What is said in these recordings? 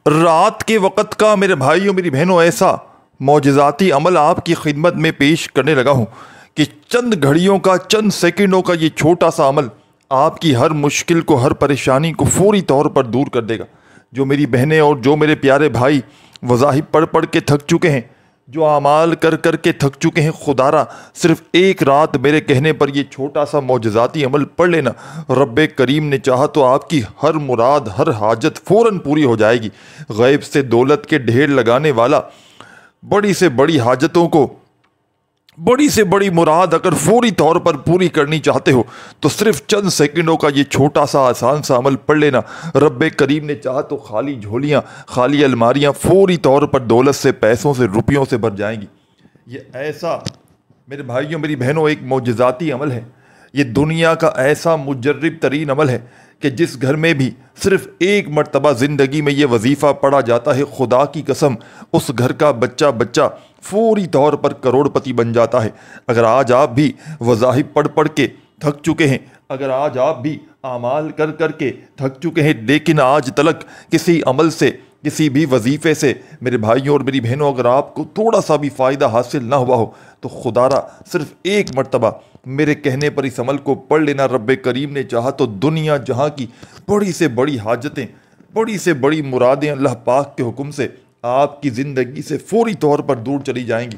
رات کے وقت کا میرے بھائیوں میری بہنوں ایسا معجزاتی عمل آپ کی خدمت میں پیش کرنے لگا ہوں کہ چند گھڑیوں کا چند سیکنڈوں کا یہ چھوٹا سا عمل آپ کی ہر مشکل کو ہر پریشانی کو فوری طور پر دور کر دے گا۔ جو میری بہنیں اور جو میرے پیارے بھائی وظائف پڑھ پڑھ کے تھک چکے ہیں، جو اعمال کر کر کے تھک چکے ہیں، خدا را صرف ایک رات میرے کہنے پر یہ چھوٹا سا معجزاتی عمل پڑھ لینا، رب کریم نے چاہا تو آپ کی ہر مراد ہر حاجت فوراً پوری ہو جائے گی۔ غیب سے دولت کے ڈھیر لگانے والا بڑی سے بڑی حاجتوں کو، بڑی سے بڑی مراد اگر فوری طور پر پوری کرنی چاہتے ہو تو صرف چند سیکنڈوں کا یہ چھوٹا سا آسان سا عمل پڑھ لینا، رب کریم نے چاہا تو خالی جھولیاں خالی الماریاں فوری طور پر دولت سے پیسوں سے روپیوں سے بھر جائیں گی۔ یہ ایسا میرے بھائیوں میری بہنوں ایک معجزاتی عمل ہے، یہ دنیا کا ایسا مجرب ترین عمل ہے کہ جس گھر میں بھی صرف ایک مرتبہ زندگی میں یہ وظیفہ پڑھا جاتا ہے، خدا کی قسم اس گھر کا بچہ فوری طور پر کروڑ پتی بن جاتا ہے۔ اگر آج آپ بھی وظائف پڑھ پڑھ کے تھک چکے ہیں، اگر آج آپ بھی اعمال کر کر کے تھک چکے ہیں، لیکن آج تلک کسی عمل سے کسی بھی وظیفے سے میرے بھائیوں اور میری بہنوں اگر آپ کو تھوڑا سا بھی فائدہ حاصل نہ ہوا ہو تو خدا را صرف ایک مرتبہ میرے کہنے پر اس عمل کو پڑھ لینا، رب کریم نے چاہا تو دنیا جہاں کی بڑی سے بڑی حاجتیں بڑی سے بڑی مرادیں اللہ پاک کے حکم سے آپ کی زندگی سے فوری طور پر دور چلی جائیں گی۔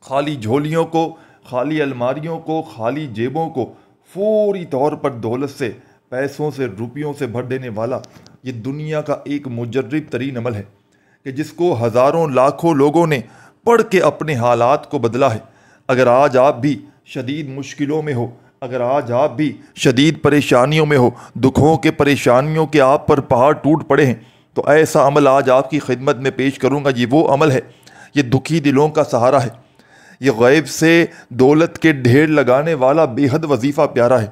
خالی جھولیوں کو، خالی الماریوں کو، خالی جیبوں کو فوری طور پر دولت سے پیسوں سے روپیوں سے بھر دینے والا یہ دنیا کا ایک مجرب ترین عمل ہے کہ جس کو ہزاروں لاکھوں لوگوں نے پڑھ کے اپنے حالات کو بدلا ہے۔ اگر آج آپ بھی شدید مشکلوں میں ہو، اگر آج آپ بھی شدید پریشانیوں میں ہو، دکھوں کے پریشانیوں کے آپ پر پہاڑ ٹوٹ پڑے ہیں، تو ایسا عمل آج آپ کی خدمت میں پیش کروں گا۔ یہ وہ عمل ہے، یہ دکھی دلوں کا سہارا ہے، یہ غیب سے دولت کے ڈھیر لگانے والا بے حد وظیفہ پیارا ہے۔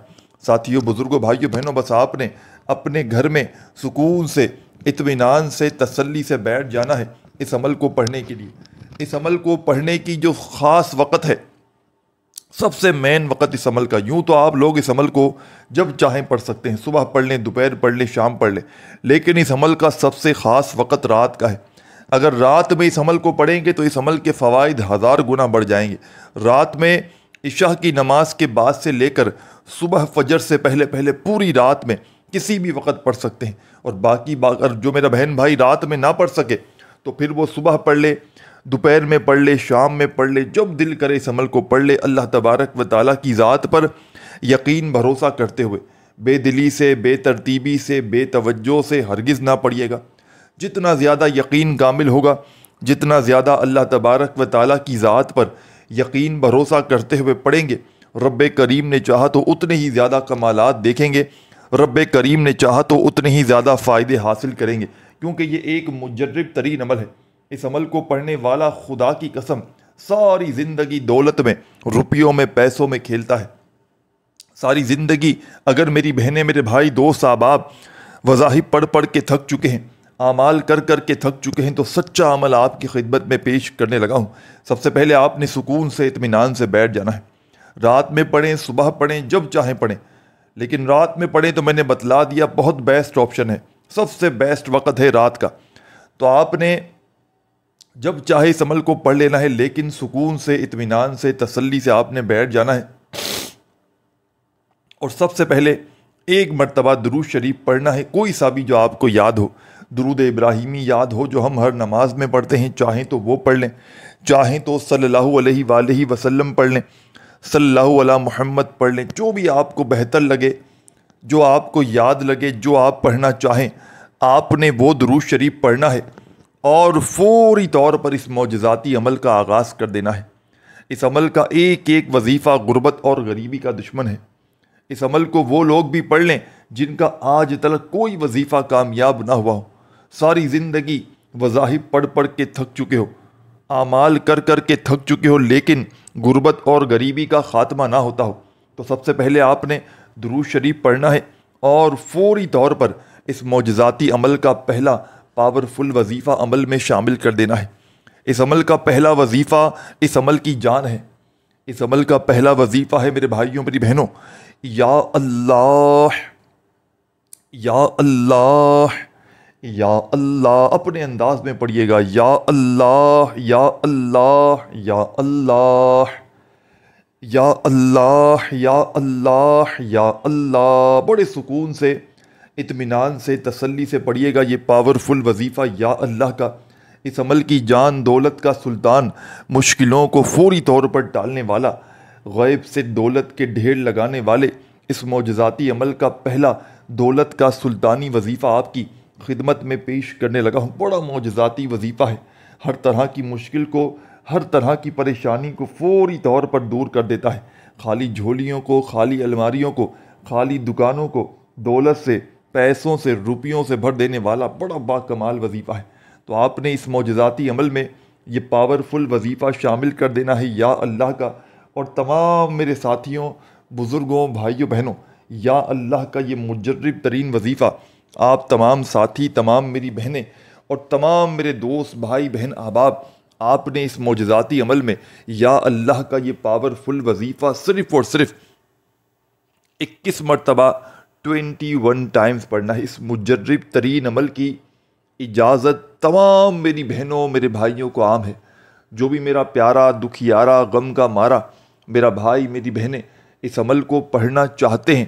ساتھیوں، بزرگوں، بھائیوں، بہنوں، بس آپ نے اپنے گھر میں سکون سے، اطمینان سے، تسلی سے بیٹھ جانا ہے اس عمل کو پڑھنے کے لیے۔ اس عمل کو پڑھنے کی جو خاص وقت ہے، سب سے مین وقت اس عمل کا، یوں تو آپ لوگ اس عمل کو جب چاہیں پڑھ سکتے ہیں، صبح پڑھ لیں، دوپہر پڑھ لیں، شام پڑھ لیں، لیکن اس عمل کا سب سے خاص وقت رات کا ہے۔ اگر رات میں اس عمل کو پڑھیں گے تو اس عمل کے فوائد ہزار گنا بڑھ جائیں گے۔ رات میں عشاء کی نماز کے بعد سے لے کر صبح فجر سے پہلے پہلے پوری رات میں کسی بھی وقت پڑھ سکتے ہیں، اور باقی اگر جو میرا بہن بھائی رات میں نہ پڑھ سکے تو پھر وہ صبح پڑھ لے، دوپہر میں پڑھ لے، شام میں پڑھ لے، جب دل کرے اس عمل کو پڑھ لے۔ اللہ تبارک و تعالیٰ کی ذات پر یقین بھروسہ کرتے ہوئے بے دلی سے، بے ترتیبی سے، بے توجہ سے ہرگز نہ پڑھیے گا۔ جتنا زیادہ یقین کامل ہوگا، جتنا زیادہ اللہ تبارک و تعالیٰ کی ذات پر یقین بھروسہ کرتے ہوئے پڑھیں گے، رب کریم نے چاہا تو اتنے ہی زیادہ کمالات دیکھیں گے، رب کریم نے چاہا تو اتنے ہی زیادہ فائدے حاصل کریں گے، کیونکہ یہ ایک مجرب ترین عمل ہے۔ اس عمل کو پڑھنے والا خدا کی قسم ساری زندگی دولت میں، روپیوں میں، پیسوں میں کھیلتا ہے۔ ساری زندگی اگر میری بہنیں، میرے بھائی، دوست، احباب وظائف پڑھ پڑھ کے تھک چکے ہیں، اعمال کر کر کے تھک چکے ہیں، تو سچا عمل آپ کی خدمت میں پیش کرنے لگا ہوں۔ سب سے پہلے آپ نے سکون سے، اطمینان سے بیٹھ جانا ہے۔ رات میں پڑھیں، صبح پڑھیں، جب چاہیں پڑھیں، لیکن رات میں پڑھیں تو میں نے بتلا دیا بہت بیسٹ آپشن ہے، سب سے بیسٹ وقت ہے رات کا۔ تو آپ نے جب چاہے اس عمل کو پڑھ لینا ہے، لیکن سکون سے، اطمینان سے، تسلی سے آپ نے بیٹھ جانا ہے، اور سب سے پہلے ایک مرتبہ درود شریف پڑھنا ہے، کوئی سا بھی جو آپ کو یاد ہو۔ درود ابراہیمی یاد ہو جو ہم ہر نماز میں پڑھتے ہیں، چاہیں تو وہ پڑھ لیں، چاہیں تو صلی اللہ علیہ وآلہ وسلم پڑھ لیں، صلی اللہ علی محمد پڑھ لیں، جو بھی آپ کو بہتر لگے، جو آپ کو یاد لگے، جو آپ پڑھنا چاہیں، آپ نے وہ درود شریف پڑھنا ہے اور فوری طور پر اس معجزاتی عمل کا آغاز کر دینا ہے۔ اس عمل کا ایک ایک وظیفہ غربت اور غریبی کا دشمن ہے۔ اس عمل کو وہ لوگ بھی پڑھ لیں جن کا آج تک کوئی وظیفہ کامیاب نہ ہوا ہو، ساری زندگی وظائف پڑھ پڑھ کے تھک چکے ہو، اعمال کر کر کے تھک چکے ہو، لیکن غربت اور غریبی کا خاتمہ نہ ہوتا ہو، تو سب سے پہلے آپ نے درود شریف پڑھنا ہے اور فوری طور پر اس معجزاتی عمل کا پہلا پاورفل وظیفہ عمل میں شامل کر دینا ہے۔ اس عمل کا پہلا وظیفہ اس عمل کی جان ہے، اس عمل کا پہلا وظیفہ ہے میرے بھائیوں، میری بہنوں، یا اللہ، یا اللہ، یا اللہ، اپنے انداز میں پڑھیے گا، یا اللہ یا اللہ یا اللہ یا اللہ یا اللہ یا اللہ۔ بڑے سکون سے، اطمینان سے، تسلی سے پڑھیے گا یہ پاورفل وظیفہ یا اللہ کا۔ اس عمل کی جان دولت کا سلطان، مشکلوں کو فوری طور پر ٹالنے والا، غیب سے دولت کے ڈھیر لگانے والے اس معجزاتی عمل کا پہلا دولت کا سلطانی وظیفہ آپ کی خدمت میں پیش کرنے لگا ہوں۔ بڑا معجزاتی وظیفہ ہے، ہر طرح کی مشکل کو، ہر طرح کی پریشانی کو فوری طور پر دور کر دیتا ہے۔ خالی جھولیوں کو، خالی الماریوں کو، خالی دکانوں کو دولت سے، پیسوں سے، روپیوں سے بھر دینے والا بڑا باکمال وظیفہ ہے۔ تو آپ نے اس معجزاتی عمل میں یہ پاورفل وظیفہ شامل کر دینا ہے یا اللہ کا۔ اور تمام میرے ساتھیوں، بزرگوں، بھائیوں، بہنوں، یا اللہ کا یہ مجرب ترین وظیفہ آپ تمام ساتھی، تمام میری بہنیں اور تمام میرے دوست، بھائی، بہن، احباب، آپ نے اس معجزاتی عمل میں یا اللہ کا یہ پاورفل وظیفہ صرف اور صرف 21 مرتبہ 21 ٹائمز پڑھنا ہے۔ اس مجرب ترین عمل کی اجازت تمام میری بہنوں، میرے بھائیوں کو عام ہے۔ جو بھی میرا پیارا، دکھیارا، غم کا مارا میرا بھائی، میری بہنیں اس عمل کو پڑھنا چاہتے ہیں،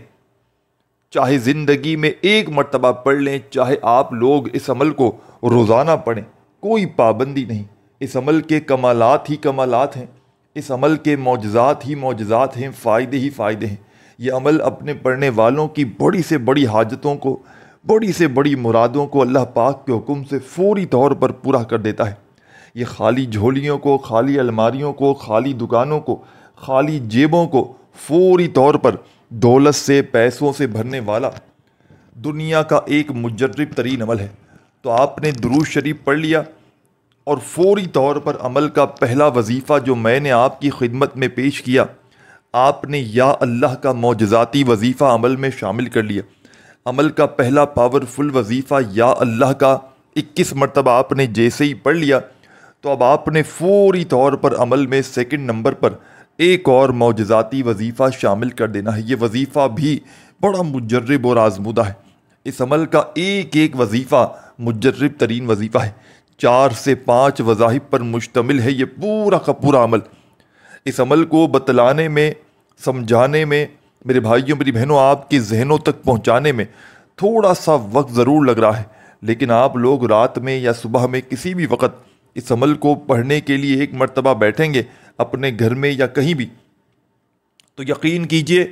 چاہے زندگی میں ایک مرتبہ پڑھ لیں، چاہے آپ لوگ اس عمل کو روزانہ پڑھیں، کوئی پابندی نہیں۔ اس عمل کے کمالات ہی کمالات ہیں، اس عمل کے معجزات ہی معجزات ہیں، فائدے ہی فائدے ہیں۔ یہ عمل اپنے پڑھنے والوں کی بڑی سے بڑی حاجتوں کو، بڑی سے بڑی مرادوں کو اللہ پاک کے حکم سے فوری طور پر پورا کر دیتا ہے۔ یہ خالی جھولیوں کو، خالی الماریوں کو، خالی دکانوں کو، خالی جیبوں کو فوری طور پر دولت سے، پیسوں سے بھرنے والا دنیا کا ایک مجرب ترین عمل ہے۔ تو آپ نے درود شریف پڑھ لیا اور فوری طور پر عمل کا پہلا وظیفہ جو میں نے آپ کی خدمت میں پیش کیا، آپ نے یا اللہ کا معجزاتی وظیفہ عمل میں شامل کر لیا۔ عمل کا پہلا پاورفل وظیفہ یا اللہ کا 21 مرتبہ آپ نے جیسے ہی پڑھ لیا، تو اب آپ نے فوری طور پر عمل میں سیکنڈ نمبر پر ایک اور معجزاتی وظیفہ شامل کر دینا ہے۔ یہ وظیفہ بھی بڑا مجرب اور آزمودہ ہے۔ اس عمل کا ایک ایک وظیفہ مجرب ترین وظیفہ ہے۔ 4 سے 5 وظائف پر مشتمل ہے یہ پورا کا پورا عمل۔ اس عمل کو بتلانے میں، سمجھانے میں، میرے بھائیوں، میری بہنوں، آپ کے ذہنوں تک پہنچانے میں تھوڑا سا وقت ضرور لگ رہا ہے، لیکن آپ لوگ رات میں یا صبح میں کسی بھی وقت اس عمل کو پڑھنے کے لیے ایک مرتبہ بیٹھیں گے اپنے گھر میں یا کہیں بھی، تو یقین کیجئے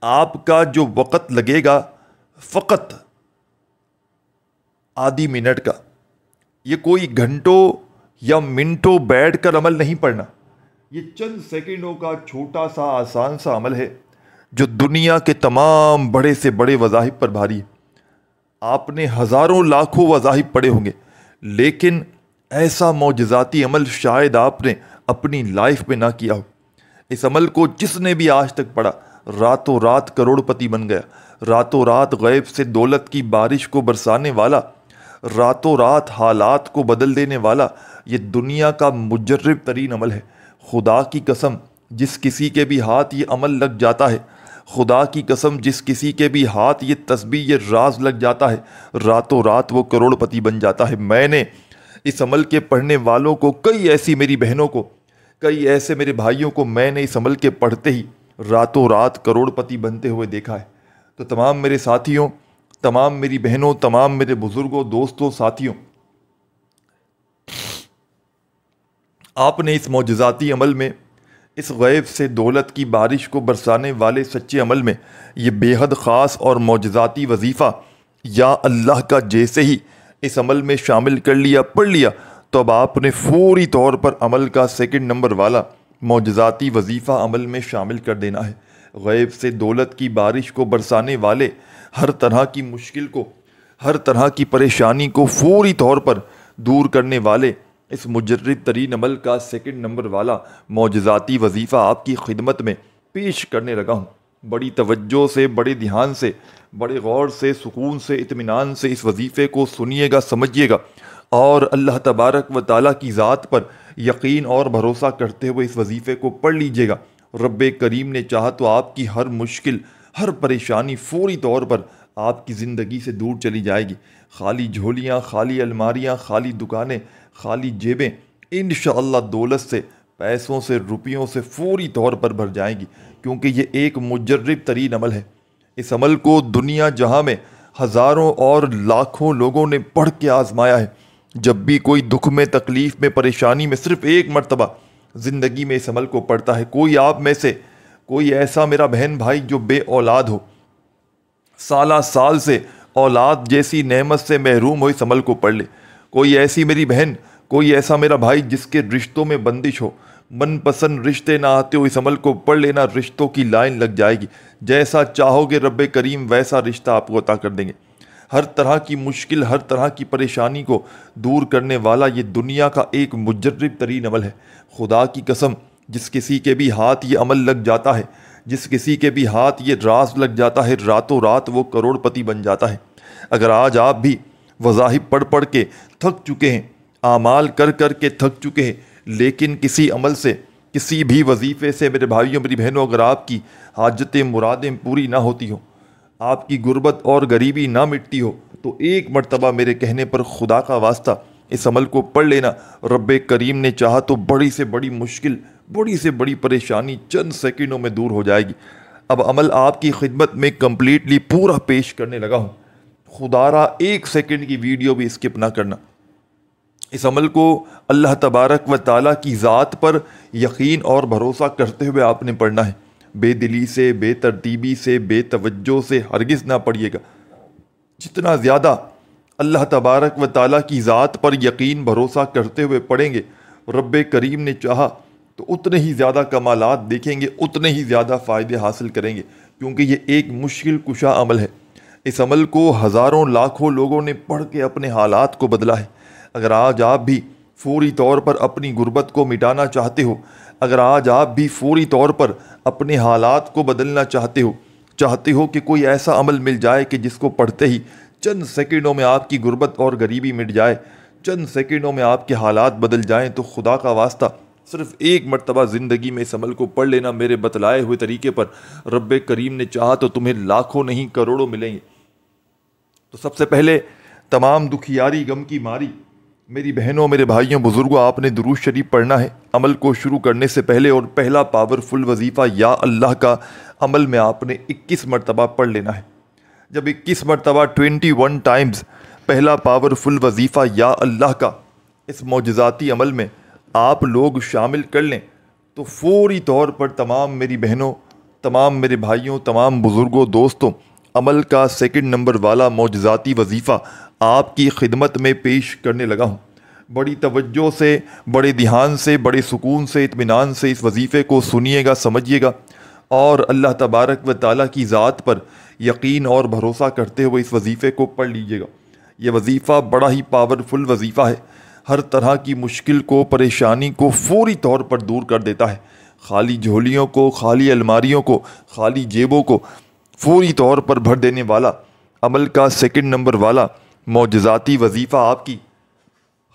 آپ کا جو وقت لگے گا فقط آدھی منٹ کا، یہ کوئی گھنٹوں یا منٹوں بیٹھ کر عمل نہیں پڑھنا، یہ چند سیکنڈوں کا چھوٹا سا آسان سا عمل ہے جو دنیا کے تمام بڑے سے بڑے وظائف پر بھاری ہے۔ آپ نے ہزاروں لاکھوں وظائف پڑھے ہوں گے، لیکن ایسا معجزاتی عمل شاید آپ نے اپنی لائف میں نہ کیا ہو۔ اس عمل کو جس نے بھی آج تک پڑھا، راتوں رات کروڑ پتی بن گیا، راتوں رات غیب سے دولت کی بارش کو برسانے والا، راتوں رات حالات کو بدل دینے والا یہ دنیا کا مجرب ترین عمل ہے۔ خدا کی قسم، جس کسی کے بھی ہاتھ یہ عمل لگ جاتا ہے، خدا کی قسم جس کسی کے بھی ہاتھ یہ تسبیح، یہ راز لگ جاتا ہے، راتوں رات وہ کروڑ پتی بن جاتا ہے۔ میں نے اس عمل کے پڑھنے والوں کو، کئی ایسی میری بہنوں کو، کئی ایسے میرے بھائیوں کو میں نے اس عمل کے پڑھتے ہی راتوں رات کروڑ پتی بنتے ہوئے دیکھا ہے۔ تو تمام میرے ساتھیوں، تمام میری بہنوں، تمام میرے بزرگوں، دوستوں، ساتھیوں، آپ نے اس معجزاتی عمل میں، اس غیب سے دولت کی بارش کو برسانے والے سچے عمل میں یہ بے حد خاص اور معجزاتی وظیفہ یا اللہ کا جیسے ہی اس عمل میں شامل کر لیا، پڑھ لیا، تو اب آپ نے فوری طور پر عمل کا سیکنڈ نمبر والا معجزاتی وظیفہ عمل میں شامل کر دینا ہے۔ غیب سے دولت کی بارش کو برسانے والے، ہر طرح کی مشکل کو، ہر طرح کی پریشانی کو فوری طور پر دور کرنے والے اس مجرب ترین عمل کا سیکنڈ نمبر والا معجزاتی وظیفہ آپ کی خدمت میں پیش کرنے لگا ہوں۔ بڑی توجہ سے، بڑے دھیان سے، بڑے غور سے، سکون سے، اطمینان سے اس وظیفے کو سنیے گا، سمجھیے گا، اور اللہ تبارک و تعالیٰ کی ذات پر یقین اور بھروسہ کرتے ہوئے اس وظیفے کو پڑھ لیجیے گا۔ رب کریم نے چاہا تو آپ کی ہر مشکل، ہر پریشانی فوری طور پر آپ کی زندگی سے دور چلی جائے گی۔ خالی جھولیاں، خالی الماریاں، خالی دکانیں، خالی جیبیں انشاءاللہ دولت سے، پیسوں سے، روپیوں سے فوری طور پر بھر جائیں گی، کیونکہ یہ ایک مجرب ترین عمل ہے۔ اس عمل کو دنیا جہاں میں ہزاروں اور لاکھوں لوگوں نے پڑھ کے آزمایا ہے۔ جب بھی کوئی دکھ میں، تکلیف میں، پریشانی میں صرف ایک مرتبہ زندگی میں اس عمل کو پڑھتا ہے۔ کوئی آپ میں سے کوئی ایسا میرا بہن بھائی جو بے اولاد ہو، سالہ سال سے اولاد جیسی نعمت سے محروم ہو، اس عمل کو پڑھ لے۔ کوئی ایسی میری بہن، کوئی ایسا میرا بھائی جس کے رشتوں میں بندش ہو، من پسند رشتے نہ آتے ہو، اس عمل کو پڑھ لینا، رشتوں کی لائن لگ جائے گی۔ جیسا چاہو گے رب کریم ویسا رشتہ آپ کو عطا کر دیں گے۔ ہر طرح کی مشکل، ہر طرح کی پریشانی کو دور کرنے والا یہ دنیا کا ایک مجرب ترین عمل ہے۔ خدا کی قسم، جس کسی کے بھی ہاتھ یہ عمل لگ جاتا ہے، جس کسی کے بھی ہاتھ یہ راز لگ جاتا ہے، راتوں رات وہ کروڑ پتی بن جاتا ہے۔ اگر آج آپ بھی وظائف پڑھ پڑھ کے تھک چکے ہیں، اعمال کر کر کے تھک چکے ہیں، لیکن کسی عمل سے، کسی بھی وظیفے سے میرے بھائیوں میری بہنوں اگر آپ کی حاجتیں مرادیں پوری نہ ہوتی ہوں، آپ کی غربت اور غریبی نہ مٹتی ہو، تو ایک مرتبہ میرے کہنے پر خدا کا واسطہ اس عمل کو پڑھ لینا۔ رب کریم نے چاہا تو بڑی سے بڑی مشکل، بڑی سے بڑی پریشانی چند سیکنڈوں میں دور ہو جائے گی۔ اب عمل آپ کی خدمت میں کمپلیٹلی پورا پیش کرنے لگا ہوں، خدا را ایک سیکنڈ کی ویڈیو بھی اسکپ نہ کرنا۔ اس عمل کو اللہ تبارک و تعالیٰ کی ذات پر یقین اور بھروسہ کرتے ہوئے آپ نے پڑھنا ہے۔ بے دلی سے، بے ترتیبی سے، بے توجہ سے ہرگز نہ پڑھیے گا۔ جتنا زیادہ اللہ تبارک و تعالیٰ کی ذات پر یقین بھروسہ کرتے ہوئے پڑھیں گے، رب کریم نے چاہا تو اتنے ہی زیادہ کمالات دیکھیں گے، اتنے ہی زیادہ فائدے حاصل کریں گے، کیونکہ یہ ایک مشکل کشا عمل ہے۔ اس عمل کو ہزاروں لاکھوں لوگوں نے پڑھ کے اپنے حالات کو بدلا ہے۔ اگر آج آپ بھی فوری طور پر اپنی غربت کو مٹانا چاہتے ہو، اگر آج آپ بھی فوری طور پر اپنے حالات کو بدلنا چاہتے ہو کہ کوئی ایسا عمل مل جائے کہ جس کو پڑھتے ہی چند سیکنڈوں میں آپ کی غربت اور غریبی مٹ جائے، چند سیکنڈوں میں آپ کے حالات بدل جائیں، تو خدا کا واسطہ صرف ایک مرتبہ زندگی میں اس عمل کو پڑھ لینا۔ میرے بتلائے ہوئے طریقے پر رب کریم نے چاہا تو تمہیں لاکھوں نہیں کروڑوں ملیں گے۔ تو سب سے پہلے تمام دکھیاری، غم کی ماری میری بہنوں، میرے بھائیوں، بزرگوں، آپ نے درود شریف پڑھنا ہے عمل کو شروع کرنے سے پہلے، اور پہلا پاورفل وظیفہ یا اللہ کا عمل میں آپ نے 21 مرتبہ پڑھ لینا ہے۔ جب 21 مرتبہ 21 ٹائمز پہلا پاورفل وظیفہ یا اللہ کا اس معجزاتی عمل میں آپ لوگ شامل کر لیں تو فوری طور پر تمام میری بہنوں، تمام میرے بھائیوں، تمام بزرگوں، دوستوں، عمل کا سیکنڈ نمبر والا معجزاتی وظیفہ آپ کی خدمت میں پیش کرنے لگا ہوں۔ بڑی توجہ سے، بڑے دھیان سے، بڑے سکون سے، اطمینان سے اس وظیفے کو سنیے گا، سمجھیے گا، اور اللہ تبارک و تعالیٰ کی ذات پر یقین اور بھروسہ کرتے ہوئے اس وظیفے کو پڑھ لیجیے گا۔ یہ وظیفہ بڑا ہی پاورفل وظیفہ ہے، ہر طرح کی مشکل کو، پریشانی کو فوری طور پر دور کر دیتا ہے۔ خالی جھولیوں کو، خالی الماریوں کو، خالی جیبوں کو فوری طور پر بھر دینے والا عمل کا سیکنڈ نمبر والا معجزاتی وظیفہ آپ کی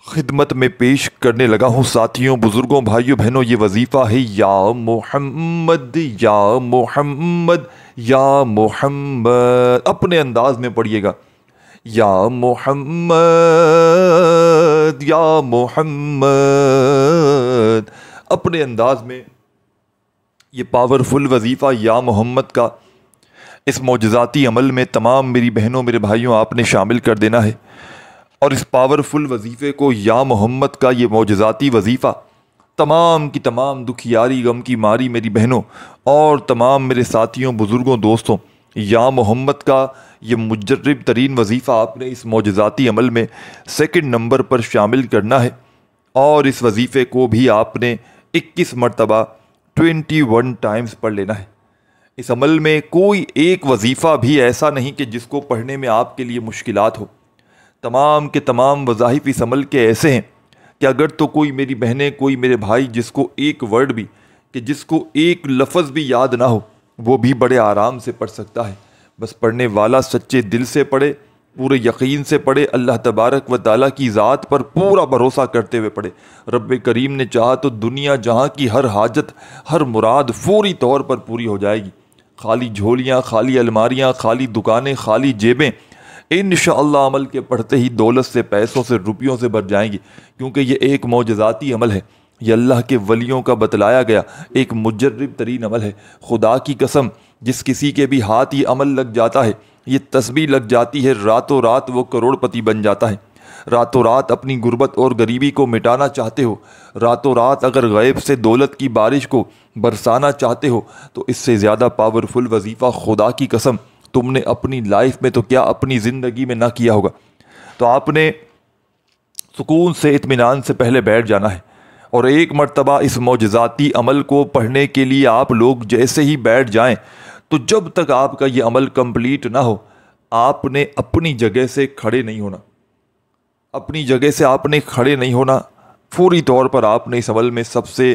خدمت میں پیش کرنے لگا ہوں۔ ساتھیوں، بزرگوں، بھائیوں، بہنوں، یہ وظیفہ ہے یا محمد یا محمد یا محمد۔ اپنے انداز میں پڑھیے گا، یا محمد یا محمد، اپنے انداز میں یہ پاورفل وظیفہ یا محمد کا اس معجزاتی عمل میں تمام میری بہنوں، میرے بھائیوں، آپ نے شامل کر دینا ہے۔ اور اس پاورفل وظیفے کو، یا محمد کا یہ معجزاتی وظیفہ، تمام کی تمام دکھیاری، غم کی ماری میری بہنوں اور تمام میرے ساتھیوں، بزرگوں، دوستوں، یا محمد کا یہ مجرب ترین وظیفہ آپ نے اس معجزاتی عمل میں سیکنڈ نمبر پر شامل کرنا ہے، اور اس وظیفے کو بھی آپ نے 21 مرتبہ 21 ٹائمز پڑھ لینا ہے۔ اس عمل میں کوئی ایک وظیفہ بھی ایسا نہیں کہ جس کو پڑھنے میں آپ کے لیے مشکلات ہو۔ تمام کے تمام وظائف اس عمل کے ایسے ہیں کہ اگر تو کوئی میری بہنیں، کوئی میرے بھائی جس کو ایک ورڈ بھی، کہ جس کو ایک لفظ بھی یاد نہ ہو، وہ بھی بڑے آرام سے پڑھ سکتا ہے۔ بس پڑھنے والا سچے دل سے پڑھے، پورے یقین سے پڑھے، اللہ تبارک و تعالیٰ کی ذات پر پورا بھروسہ کرتے ہوئے پڑھے۔ رب کریم نے چاہا تو دنیا جہاں کی ہر حاجت، ہر مراد فوری طور پر پوری ہو جائے گی۔ خالی جھولیاں، خالی الماریاں، خالی دکانیں، خالی جیبیں انشاءاللہ عمل کے پڑھتے ہی دولت سے، پیسوں سے، روپیوں سے بھر جائیں گی، کیونکہ یہ ایک معجزاتی عمل ہے۔ یہ اللہ کے ولیوں کا بتلایا گیا ایک مجرب ترین عمل ہے۔ خدا کی قسم، جس کسی کے بھی ہاتھ یہ عمل لگ جاتا ہے، یہ تسبیح لگ جاتی ہے، راتوں رات وہ کروڑ پتی بن جاتا ہے۔ راتوں رات اپنی غربت اور غریبی کو مٹانا چاہتے ہو، راتوں رات اگر غیب سے دولت کی بارش کو برسانا چاہتے ہو، تو اس سے زیادہ پاورفل وظیفہ خدا کی قسم تم نے اپنی لائف میں تو کیا اپنی زندگی میں نہ کیا ہوگا۔ تو آپ نے سکون سے، اطمینان سے پہلے بیٹھ جانا ہے، اور ایک مرتبہ اس معجزاتی عمل کو پڑھنے کے لیے آپ لوگ جیسے ہی بیٹھ جائیں، تو جب تک آپ کا یہ عمل کمپلیٹ نہ ہو، آپ نے اپنی جگہ سے کھڑے نہیں ہونا۔ اپنی جگہ سے آپ نے کھڑے نہیں ہونا۔ فوری طور پر آپ نے اس عمل میں سب سے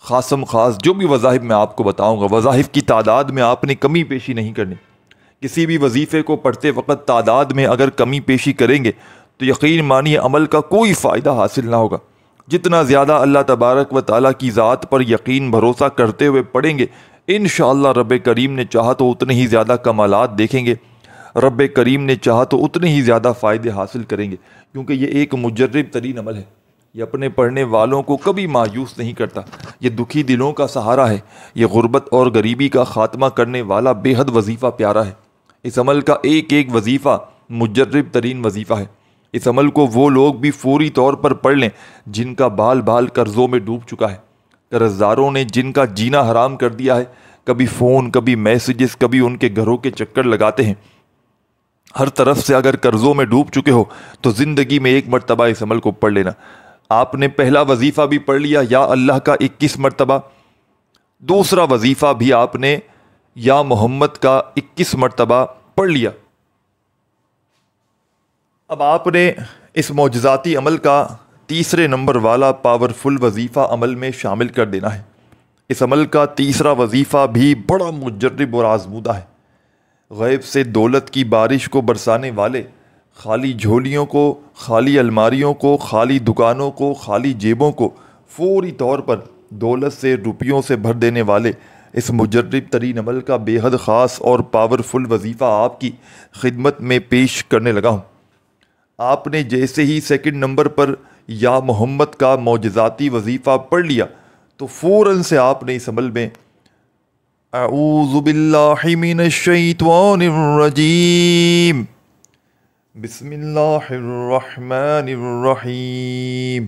خاصم خاص جو بھی وظائف میں آپ کو بتاؤں گا، وظائف کی تعداد میں آپ نے کمی پیشی نہیں کرنی۔ کسی بھی وظیفے کو پڑھتے وقت تعداد میں اگر کمی پیشی کریں گے تو یقین مانیے عمل کا کوئی فائدہ حاصل نہ ہوگا۔ جتنا زیادہ اللہ تبارک و تعالیٰ کی ذات پر یقین بھروسہ کرتے ہوئے پڑھیں گے، انشاءاللہ رب کریم نے چاہا تو اتنے ہی زیادہ کمالات دیکھیں گے، رب کریم نے چاہا تو اتنے ہی زیادہ فائدے حاصل کریں گے، کیونکہ یہ ایک مجرب ترین عمل ہے۔ یہ اپنے پڑھنے والوں کو کبھی مایوس نہیں کرتا، یہ دکھی دلوں کا سہارا ہے، یہ غربت اور غریبی کا خاتمہ کرنے والا بے حد وظیفہ پیارا ہے۔ اس عمل کا ایک ایک وظیفہ مجرب ترین وظیفہ ہے۔ اس عمل کو وہ لوگ بھی فوری طور پر پڑھ لیں جن کا بال بال قرضوں میں ڈوب چکا ہے، قرض داروں نے جن کا جینا حرام کر دیا ہے، کبھی فون، کبھی میسیجز، کبھی ان کے گھروں کے چکر لگاتے ہیں۔ ہر طرف سے اگر قرضوں میں ڈوب چکے ہو تو زندگی میں ایک مرتبہ اس عمل کو پڑھ لینا۔ آپ نے پہلا وظیفہ بھی پڑھ لیا یا اللہ کا 21 مرتبہ، دوسرا وظیفہ بھی آپ نے یا محمد کا 21 مرتبہ پڑھ لیا۔ اب آپ نے اس معجزاتی عمل کا تیسرے نمبر والا پاورفل وظیفہ عمل میں شامل کر دینا ہے۔ اس عمل کا تیسرا وظیفہ بھی بڑا مجرب اور آزمودہ ہے۔ غیب سے دولت کی بارش کو برسانے والے، خالی جھولیوں کو، خالی الماریوں کو، خالی دکانوں کو، خالی جیبوں کو فوری طور پر دولت سے، روپیوں سے بھر دینے والے اس مجرب ترین عمل کا بے حد خاص اور پاورفل وظیفہ آپ کی خدمت میں پیش کرنے لگا ہوں۔ آپ نے جیسے ہی سیکنڈ نمبر پر یا محمد کا معجزاتی وظیفہ پڑھ لیا تو فوراً سے آپ نے اس عمل میں اعوذ باللہ من الشیطان الرجیم، بسم اللہ الرحمن الرحیم،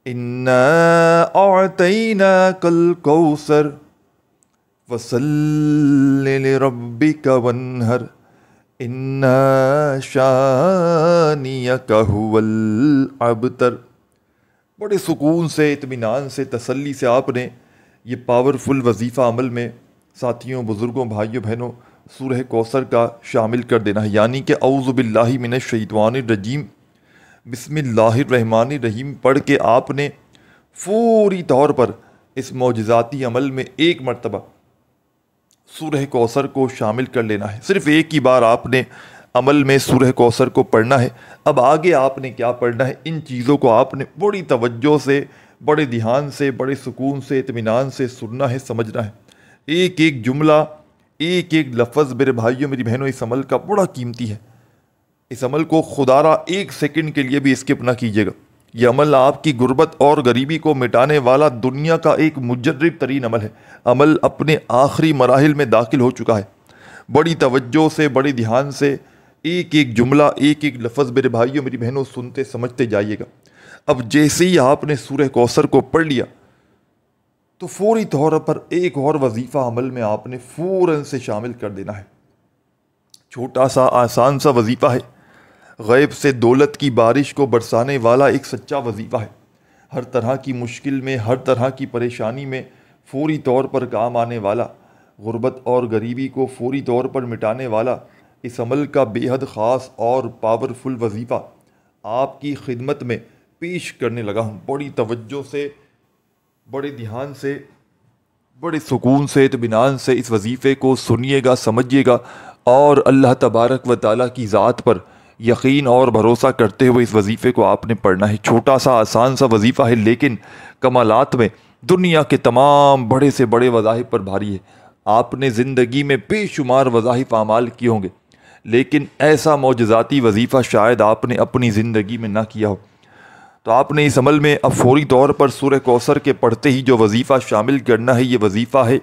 انا اعطیناک الکوثر فصل لربک وانہر اِنَّ شَانِئَکَ هُوَ الْأَبْتَرُ۔ بڑے سکون سے، اطمینان سے، تسلی سے آپ نے یہ پاورفل وظیفہ عمل میں ساتھیوں، بزرگوں، بھائیوں، بہنوں سورہ کوثر کا شامل کر دینا ہے، یعنی کہ اعوذ باللہ من الشیطان الرجیم بسم اللہ الرحمن الرحیم پڑھ کے آپ نے فوری طور پر اس معجزاتی عمل میں ایک مرتبہ سورہ کوثر کو شامل کر لینا ہے۔ صرف ایک ہی بار آپ نے عمل میں سورہ کوثر کو پڑھنا ہے۔ اب آگے آپ نے کیا پڑھنا ہے، ان چیزوں کو آپ نے بڑی توجہ سے، بڑے دھیان سے، بڑے سکون سے، اطمینان سے سننا ہے، سمجھنا ہے۔ ایک ایک جملہ، ایک ایک لفظ میرے بھائیوں، میری بہنوں اس عمل کا بڑا قیمتی ہے۔ اس عمل کو خدا را ایک سیکنڈ کے لیے بھی اسکپ نہ کیجیے گا۔ یہ عمل آپ کی غربت اور غریبی کو مٹانے والا دنیا کا ایک مجرب ترین عمل ہے۔ عمل اپنے آخری مراحل میں داخل ہو چکا ہے۔ بڑی توجہ سے، بڑے دھیان سے ایک ایک جملہ، ایک ایک لفظ میرے بھائیوں، میری بہنوں سنتے سمجھتے جائیے گا۔ اب جیسے ہی آپ نے سورہ کوثر کو پڑھ لیا تو فوری طور پر ایک اور وظیفہ عمل میں آپ نے فوراً سے شامل کر دینا ہے۔ چھوٹا سا آسان سا وظیفہ ہے، غیب سے دولت کی بارش کو برسانے والا ایک سچا وظیفہ ہے۔ ہر طرح کی مشکل میں، ہر طرح کی پریشانی میں فوری طور پر کام آنے والا، غربت اور غریبی کو فوری طور پر مٹانے والا اس عمل کا بے حد خاص اور پاورفل وظیفہ آپ کی خدمت میں پیش کرنے لگا ہوں۔ بڑی توجہ سے، بڑے دھیان سے، بڑے سکون سے، اطمینان سے اس وظیفے کو سنیے گا، سمجھیے گا، اور اللہ تبارک و تعالیٰ کی ذات پر یقین اور بھروسہ کرتے ہوئے اس وظیفے کو آپ نے پڑھنا ہے۔ چھوٹا سا آسان سا وظیفہ ہے، لیکن کمالات میں دنیا کے تمام بڑے سے بڑے وظائف پر بھاری ہے۔ آپ نے زندگی میں بے شمار وظائف اعمال کیے ہوں گے، لیکن ایسا معجزاتی وظیفہ شاید آپ نے اپنی زندگی میں نہ کیا ہو، تو آپ نے اس عمل میں اب فوری طور پر سورہ کوثر کے پڑھتے ہی جو وظیفہ شامل کرنا ہے، یہ وظیفہ ہے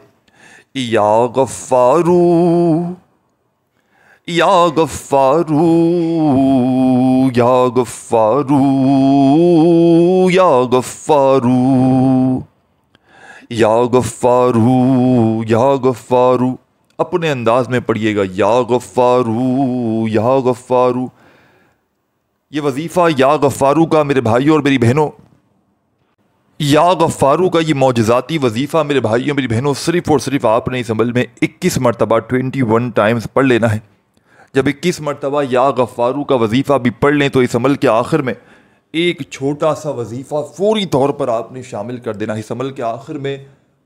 یا غفارو یا غفارو یا غفارو یا غفارو یا غفارو یا غفارو۔ اپنے انداز میں پڑھیے گا، یا غفارو یا غفارو۔ یہ وظیفہ یا غفارو کا میرے بھائیوں اور میری بہنوں، یا غفارو کا یہ معجزاتی وظیفہ میرے بھائیوں میری بہنوں، صرف اور صرف آپ نے اس عمل میں 21 مرتبہ 21 ٹائمز پڑھ لینا ہے۔ جب 21 مرتبہ یا غفارو کا وظیفہ بھی پڑھ لیں تو اس عمل کے آخر میں ایک چھوٹا سا وظیفہ فوری طور پر آپ نے شامل کر دینا ہے۔ اس عمل کے آخر میں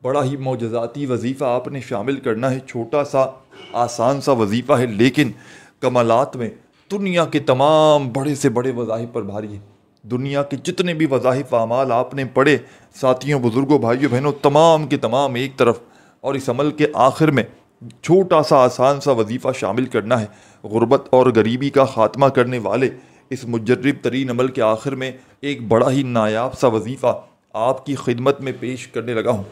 بڑا ہی معجزاتی وظیفہ آپ نے شامل کرنا ہے، چھوٹا سا آسان سا وظیفہ ہے، لیکن کمالات میں دنیا کے تمام بڑے سے بڑے وظائف پر بھاری ہے۔ دنیا کے جتنے بھی وظائف اعمال آپ نے پڑھے ساتھیوں، بزرگوں، بھائیوں، بہنوں، تمام کے تمام ایک طرف، اور اس عمل کے آخر میں چھوٹا سا آسان سا وظیفہ شامل کرنا ہے۔ غربت اور غریبی کا خاتمہ کرنے والے اس مجرب ترین عمل کے آخر میں ایک بڑا ہی نایاب سا وظیفہ آپ کی خدمت میں پیش کرنے لگا ہوں۔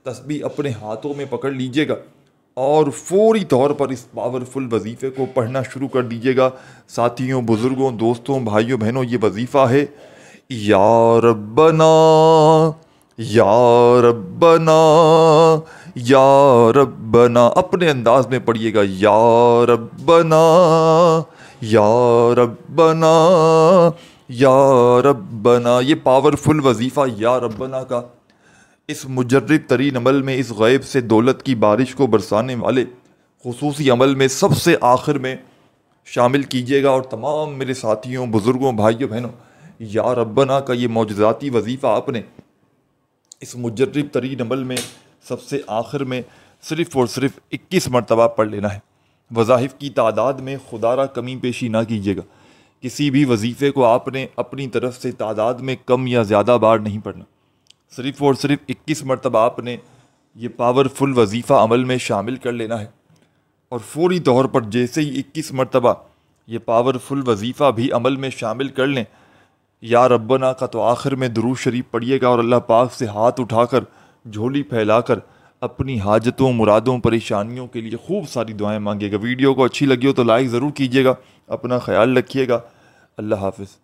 تسبیح اپنے ہاتھوں میں پکڑ لیجئے گا اور فوری طور پر اس پاورفل وظیفے کو پڑھنا شروع کر دیجئے گا۔ ساتھیوں، بزرگوں، دوستوں، بھائیوں، بہنوں، یہ وظیفہ ہے یا ربنا یا ربنا یا ربنا۔ اپنے انداز میں پڑھیے گا، یا ربنا یا ربنا یا ربنا۔ یہ پاورفل وظیفہ یا ربنا کا اس مجرب ترین عمل میں، اس غیب سے دولت کی بارش کو برسانے والے خصوصی عمل میں سب سے آخر میں شامل کیجیے گا۔ اور تمام میرے ساتھیوں، بزرگوں، بھائیوں، بہنوں، یا ربنا کا یہ معجزاتی وظیفہ آپ نے اس مجرب ترین عمل میں سب سے آخر میں صرف اور صرف 21 مرتبہ پڑھ لینا ہے۔ وظائف کی تعداد میں خدا را کمی پیشی نہ کیجیے گا۔ کسی بھی وظیفے کو آپ نے اپنی طرف سے تعداد میں کم یا زیادہ بار نہیں پڑھنا، صرف اور صرف 21 مرتبہ آپ نے یہ پاورفل وظیفہ عمل میں شامل کر لینا ہے۔ اور فوری طور پر جیسے ہی 21 مرتبہ یہ پاورفل وظیفہ بھی عمل میں شامل کر لیں، یا ربنا کا تو آخر میں درود شریف پڑھیے گا اور اللہ پاک سے ہاتھ اٹھا کر، جھولی پھیلا کر اپنی حاجتوں، مرادوں، پریشانیوں کے لیے خوب ساری دعائیں مانگے گا۔ ویڈیو کو اچھی لگی ہو تو لائک ضرور کیجیے گا۔ اپنا خیال رکھیے گا۔ اللہ حافظ۔